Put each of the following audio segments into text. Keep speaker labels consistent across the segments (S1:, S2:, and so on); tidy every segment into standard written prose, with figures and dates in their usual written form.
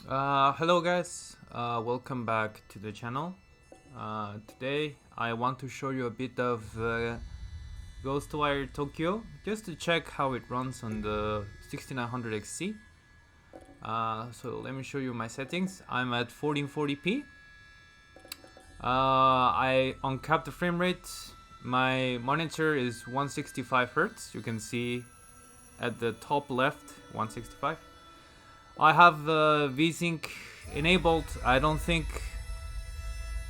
S1: Hello guys, welcome back to the channel. Today I want to show you a bit of Ghostwire Tokyo just to check how it runs on the 6900 XC. So let me show you my settings. I'm at 1440p. I uncapped the frame rate. My monitor is 165 Hz. You can see at the top left 165. I have VSync enabled. I don't think.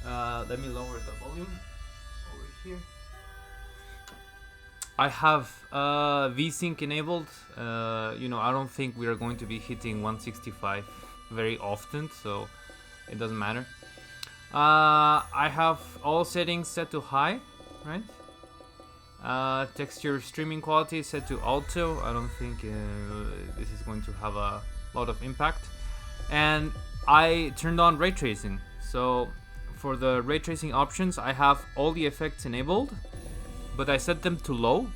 S1: Let me lower the volume over here. I have VSync enabled. I don't think we are going to be hitting 165 very often, so it doesn't matter. I have all settings set to high, right? Texture streaming quality set to auto. I don't think this is going to have a lot of impact. And I turned on ray tracing. So for the ray tracing options, I have all the effects enabled, but I set them to low.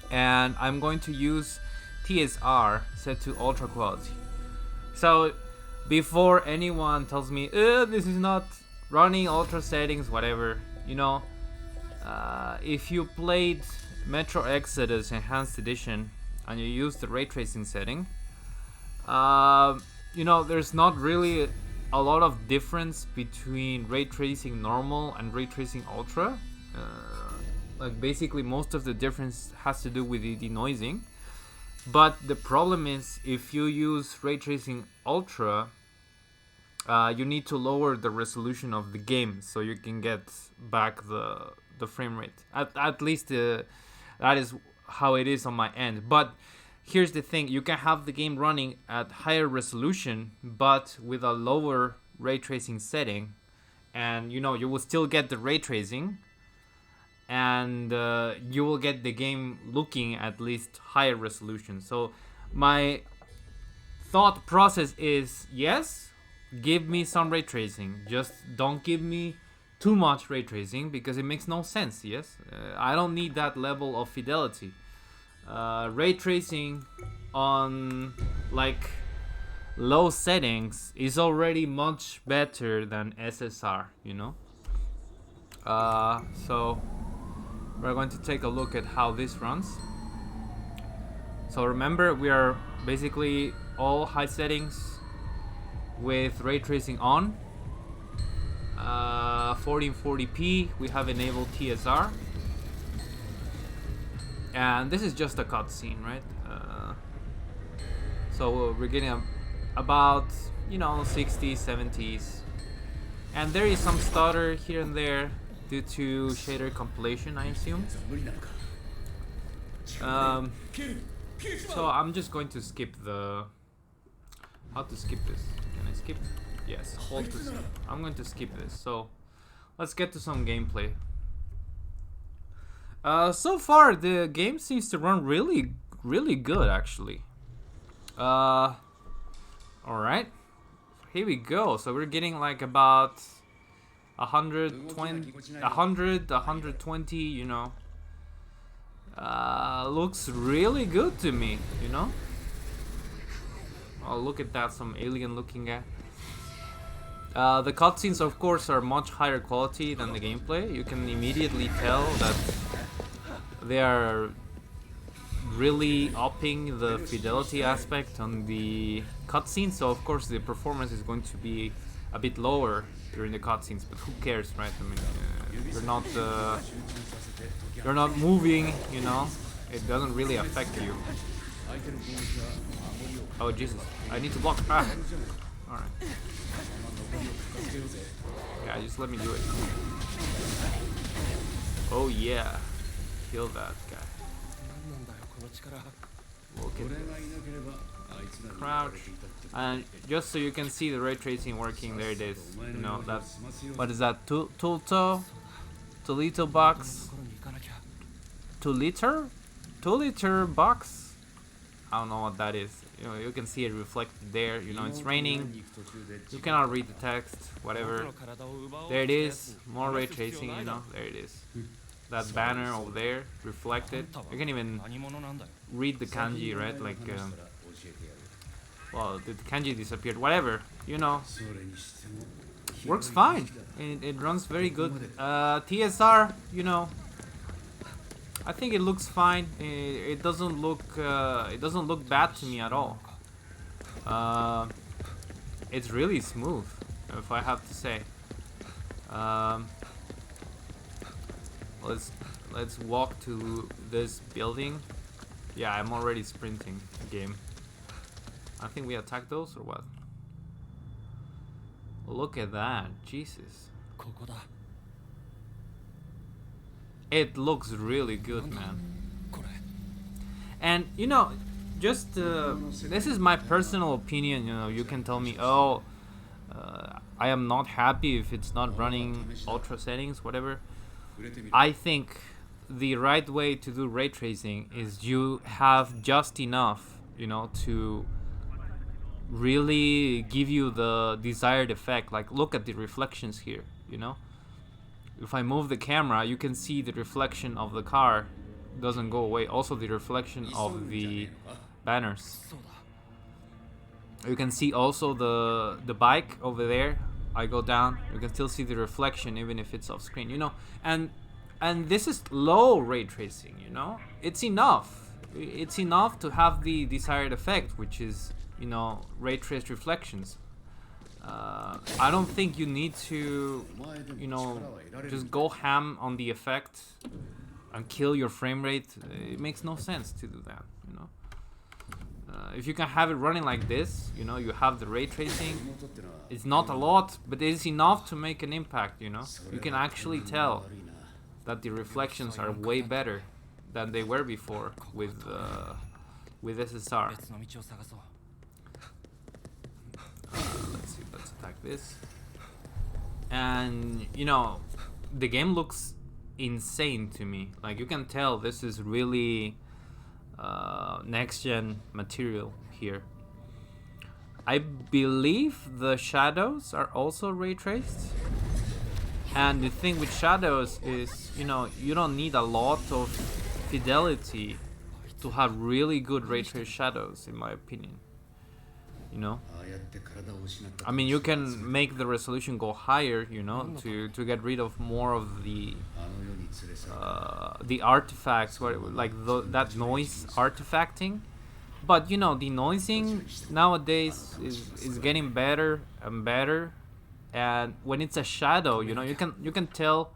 S1: And I'm going to use TSR set to ultra quality. So before anyone tells me this is not running ultra settings, whatever, if you played Metro Exodus Enhanced Edition and you use the ray tracing setting, there's not really a lot of difference between ray tracing normal and ray tracing ultra. Like basically most of the difference has to do with the denoising. But the problem is if you use ray tracing ultra, you need to lower the resolution of the game so you can get back the frame rate. At least that is how it is on my end. But here's the thing, you can have the game running at higher resolution but with a lower ray tracing setting, and you will still get the ray tracing, and you will get the game looking at least higher resolution. So my thought process is, yes, give me some ray tracing, just don't give me too much ray tracing because it makes no sense. Yes, I don't need that level of fidelity. Ray tracing on like low settings is already much better than SSR, so we're going to take a look at how this runs. So remember, we are basically all high settings with ray tracing on. 1440p, we have enabled TSR. And this is just a cutscene, right? So we're getting about 60s, 70s, and there is some stutter here and there due to shader compilation, I assume. So I'm just going to skip the. How to skip this? Can I skip? Yes, hold to skip. I'm going to skip this. So let's get to some gameplay. So far the game seems to run really, really good actually. Alright, here we go. So we're getting like about 120, looks really good to me, Oh, look at that, some alien looking guy. The cutscenes of course are much higher quality than the gameplay. You can immediately tell that they are really upping the fidelity aspect on the cutscenes, so of course the performance is going to be a bit lower during the cutscenes, but who cares, right? I mean, you're not moving, it doesn't really affect you. Oh Jesus, I need to block. Alright. Yeah, just let me do it. Oh yeah. Kill that guy. Look at this. Crouch. And just so you can see the ray tracing working, there it is. That's, what is that? Two liter box? 2 liter? 2 liter box? I don't know what that is. You can see it reflected there. It's raining. You cannot read the text, whatever. There it is. More ray tracing, there it is. That banner over there, reflected. You can even read the kanji, right? Like Well, the kanji disappeared. Whatever, you know. Works fine. It runs very good. TSR, you know. I think it looks fine. It doesn't look bad to me at all. It's really smooth, if I have to say. Let's walk to this building. Yeah, I'm already sprinting game. I think we attack those or what? Look at that, Jesus. It looks really good, man. And you know, just this is my personal opinion. You know, you can tell me, oh, I am not happy if it's not running ultra settings, whatever. I think the right way to do ray tracing is you have just enough, you know, to really give you the desired effect. Like, look at the reflections here, you know. If I move the camera, you can see the reflection of the car doesn't go away. Also the reflection of the banners. You can see also the bike over there. I go down, you can still see the reflection even if it's off screen, you know. And this is low ray tracing, you know. It's enough. It's enough to have the desired effect, which is, you know, ray traced reflections. I don't think you need to, you know, just go ham on the effect and kill your frame rate. It makes no sense to do that, you know. If you can have it running like this, you know, you have the ray tracing. It's not a lot, but it's enough to make an impact, you know. You can actually tell that the reflections are way better than they were before with SSR. Let's see, let's attack this. And you know, the game looks insane to me. Like, you can tell this is really next gen material here. I believe the shadows are also ray traced. And the thing with shadows is, you know, you don't need a lot of fidelity to have really good ray traced shadows, in my opinion. You know, I mean, you can make the resolution go higher, you know, to get rid of more of the artifacts, that noise artifacting. But you know, the noising nowadays is getting better and better. And when it's a shadow, you know, you can tell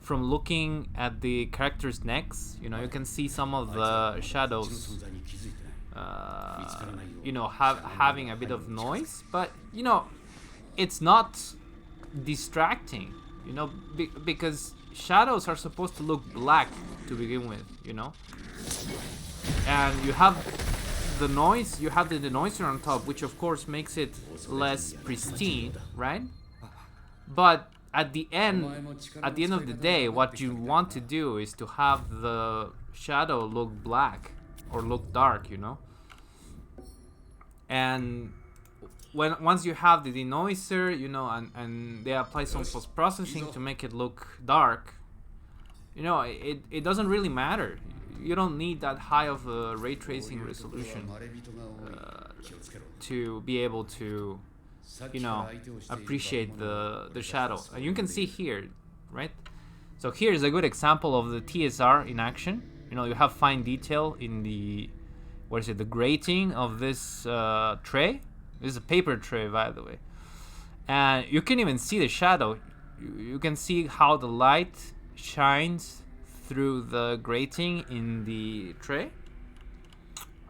S1: from looking at the characters' necks. You know, you can see some of the shadows. You know, having a bit of noise, but you know, it's not distracting, you know, because shadows are supposed to look black to begin with, you know. And you have the noise, you have the denoiser on top, which of course makes it less pristine, right? But at the end of the day, what you want to do is to have the shadow look black or look dark, you know. And once you have the denoiser, you know, and they apply some post-processing to make it look dark, you know, it doesn't really matter. You don't need that high of a ray tracing resolution to be able to, you know, appreciate the shadow. And you can see here, right? So here is a good example of the TSR in action. You know, you have fine detail in the, what is it, the grating of this tray. This is a paper tray, by the way. And you can even see the shadow. You can see how the light shines through the grating in the tray.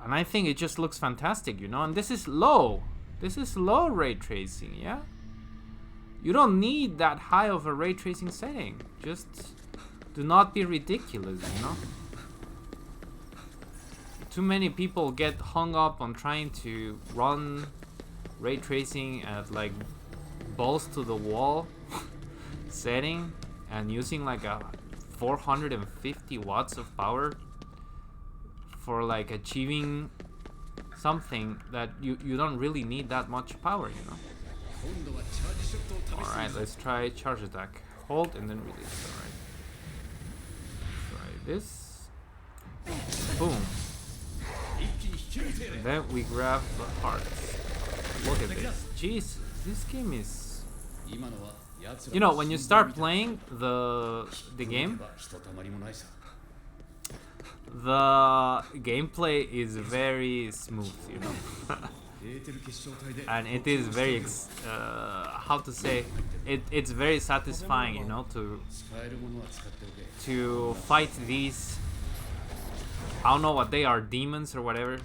S1: And I think it just looks fantastic, you know. And this is low. This is low ray tracing, yeah? You don't need that high of a ray tracing setting. Just do not be ridiculous, you know? Too many people get hung up on trying to run ray tracing at like balls to the wall setting and using like a 450 watts of power for like achieving something that you don't really need that much power, you know. Alright, let's try charge attack. Hold and then release. Alright. Try this. Boom. And then we grab the hearts. Look at this. Jeez, this game is... You know, when you start playing the game, the gameplay is very smooth, you know. And it is very how to say it's very satisfying, you know, to fight these, I don't know what they are, demons or whatever.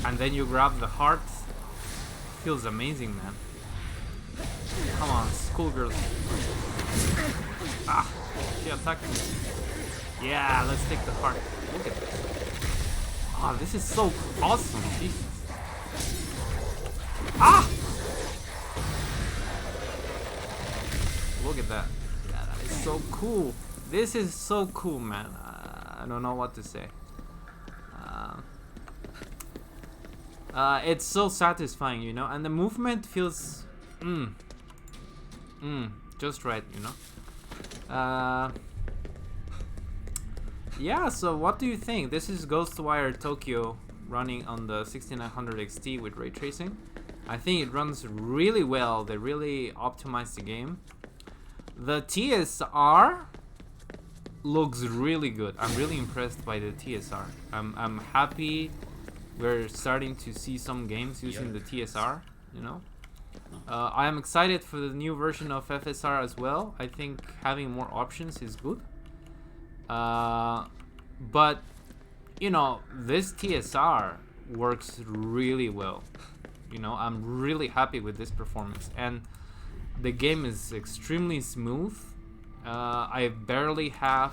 S1: And then you grab the heart. Feels amazing, man. Come on, schoolgirl. Ah, she attacked me. Yeah, let's take the heart. Look at this. Oh, this is so awesome. Jesus. Ah! Look at that. Yeah, that is so cool. This is so cool, man. I don't know what to say. It's so satisfying, you know, and the movement feels just right, you know. Yeah, so what do you think? This is Ghostwire Tokyo running on the 6900 XT with ray tracing. I think it runs really well. They really optimized the game. The TSR looks really good. I'm really impressed by the TSR. I'm happy we're starting to see some games using the TSR, you know. I am excited for the new version of FSR as well. I think having more options is good. But, you know, this TSR works really well. You know, I'm really happy with this performance. And the game is extremely smooth. I barely have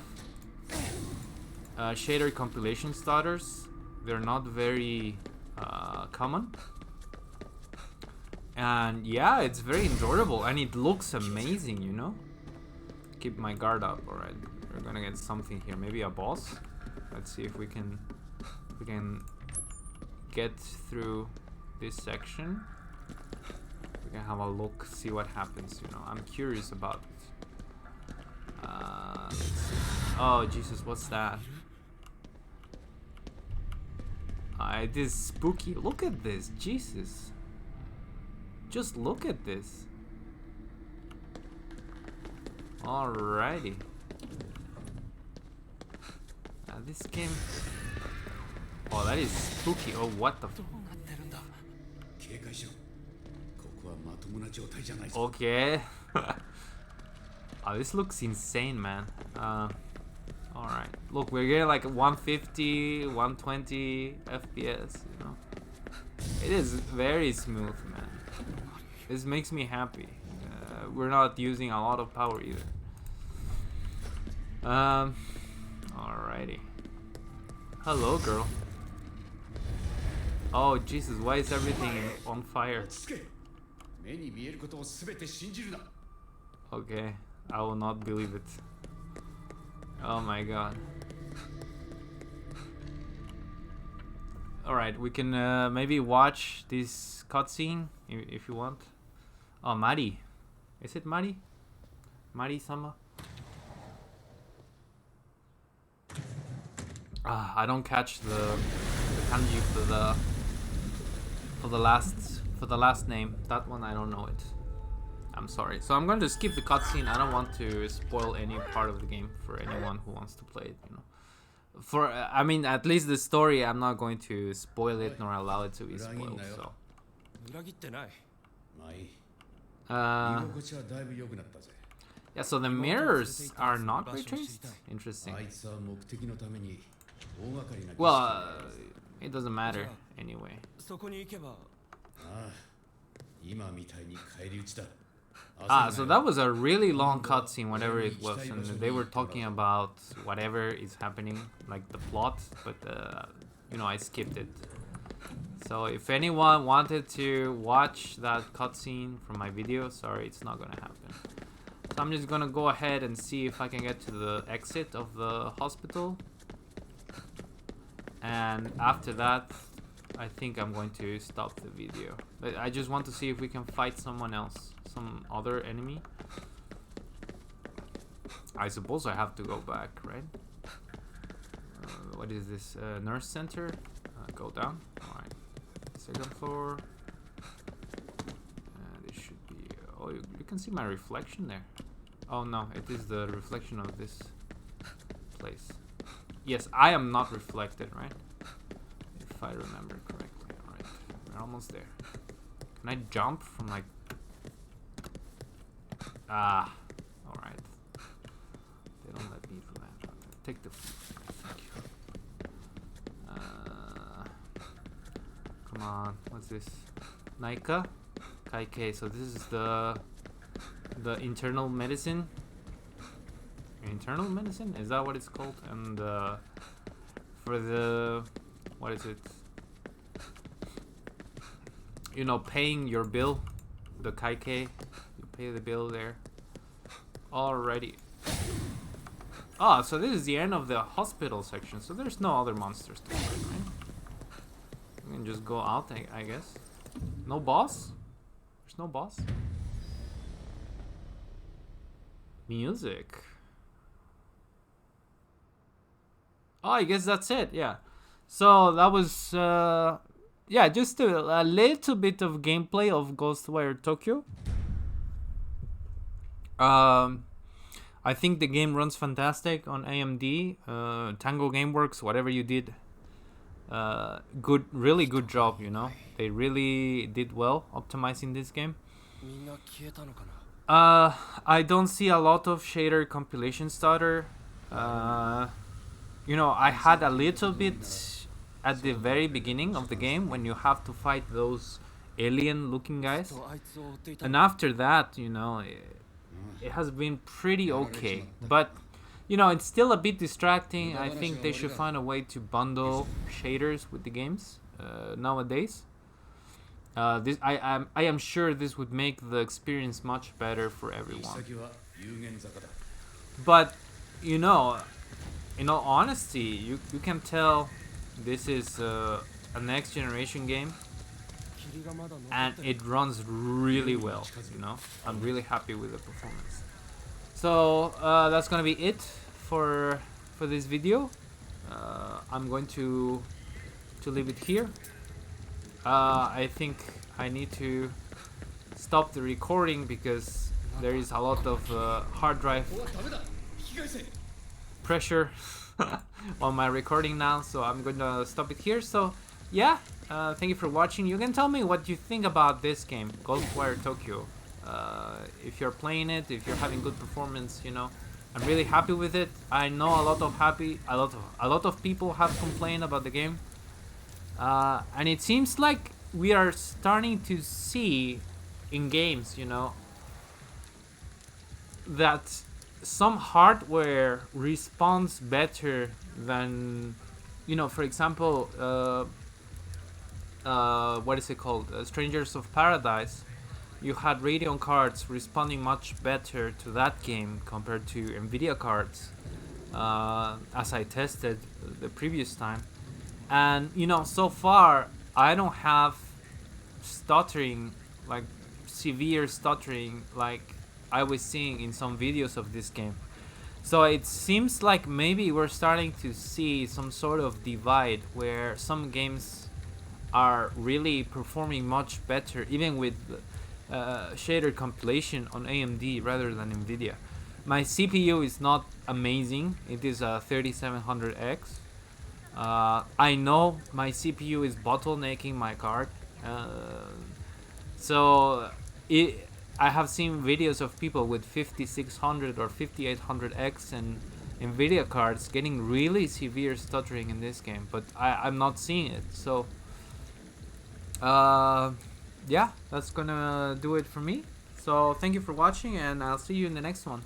S1: shader compilation starters. They're not very common. And yeah, it's very enjoyable and it looks amazing, you know. Keep my guard up. Alright, we're gonna get something here. Maybe a boss. Let's see if we can get through this section. We can have a look, see what happens, you know. I'm curious about it. Let's see. Oh Jesus, what's that? It is spooky. Look at this, Jesus. Just look at this. Alrighty. This game. Oh, that is spooky. Oh, what the. Okay. Oh, this looks insane, man. Alright. Look, we're getting like 150, 120 FPS, you know. It is very smooth, man. This makes me happy. We're not using a lot of power either. Alrighty. Hello, girl. Oh, Jesus, why is everything on fire? Okay, I will not believe it. Oh my god. Alright, we can maybe watch this cutscene if you want. Oh, Mari. Is it Mari? Mari-sama? I don't catch the kanji for the last name. That one I don't know it. I'm sorry. So I'm going to skip the cutscene. I don't want to spoil any part of the game for anyone who wants to play it, you know. For I mean, at least the story, I'm not going to spoil it nor allow it to be spoiled. So. Yeah. So the mirrors are not ray traced. Interesting. Well, it doesn't matter anyway. So that was a really long cutscene, whatever it was, and they were talking about whatever is happening, like the plot, but you know, I skipped it. So if anyone wanted to watch that cutscene from my video, sorry, it's not gonna happen. So I'm just gonna go ahead and see if I can get to the exit of the hospital, and after that, I think I'm going to stop the video. But I just want to see if we can fight someone else. Some other enemy. I suppose I have to go back, right? what is this? Nurse center. Go down. Alright. Second floor. This should be... oh, you can see my reflection there. Oh no, it is the reflection of this place. Yes, I am not reflected, right? If I remember correctly. Alright, we're almost there. Can I jump from like... ah, alright. They don't let me do that. Take the... thank you. Come on, what's this? Naika? Kaike, so this is the internal medicine. Internal medicine? Is that what it's called? And for the... what is it? You know, paying your bill. The Kaike. You pay the bill there. Alrighty. Ah, so this is the end of the hospital section. So there's no other monsters to fight, right? We can just go out, I guess. No boss? There's no boss? Music. Oh, I guess that's it, yeah. So that was, yeah, just a little bit of gameplay of Ghostwire Tokyo. I think the game runs fantastic on AMD. Tango Gameworks, whatever you did, really good job, you know. They really did well optimizing this game. I don't see a lot of shader compilation stutter. You know, I had a little bit at the very beginning of the game when you have to fight those alien looking guys. And after that, you know, it has been pretty okay. But, you know, it's still a bit distracting. I think they should find a way to bundle shaders with the games nowadays. I am sure this would make the experience much better for everyone. But, you know, in all honesty, you can tell this is a next generation game, and it runs really well, you know. I'm really happy with the performance. So that's gonna be it for this video. I'm going to leave it here. I think I need to stop the recording because there is a lot of hard drive pressure on my recording now, so I'm going to stop it here. So yeah, thank you for watching. You can tell me what you think about this game, Ghostwire Tokyo. If you're playing it, if you're having good performance, you know, I'm really happy with it. I know a lot of people have complained about the game, and it seems like we are starting to see in games, you know, that some hardware responds better than, you know, for example, what is it called? Strangers of Paradise. You had Radeon cards responding much better to that game compared to Nvidia cards, as I tested the previous time. And, you know, so far I don't have stuttering, like severe stuttering, like I was seeing in some videos of this game. So it seems like maybe we're starting to see some sort of divide where some games are really performing much better, even with shader compilation on AMD rather than Nvidia. My CPU is not amazing. It is a 3700X. I know my CPU is bottlenecking my card. So I have seen videos of people with 5600 or 5800X and Nvidia cards getting really severe stuttering in this game, but I'm not seeing it. So yeah, that's gonna do it for me. So thank you for watching, and I'll see you in the next one.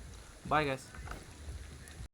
S1: Bye guys.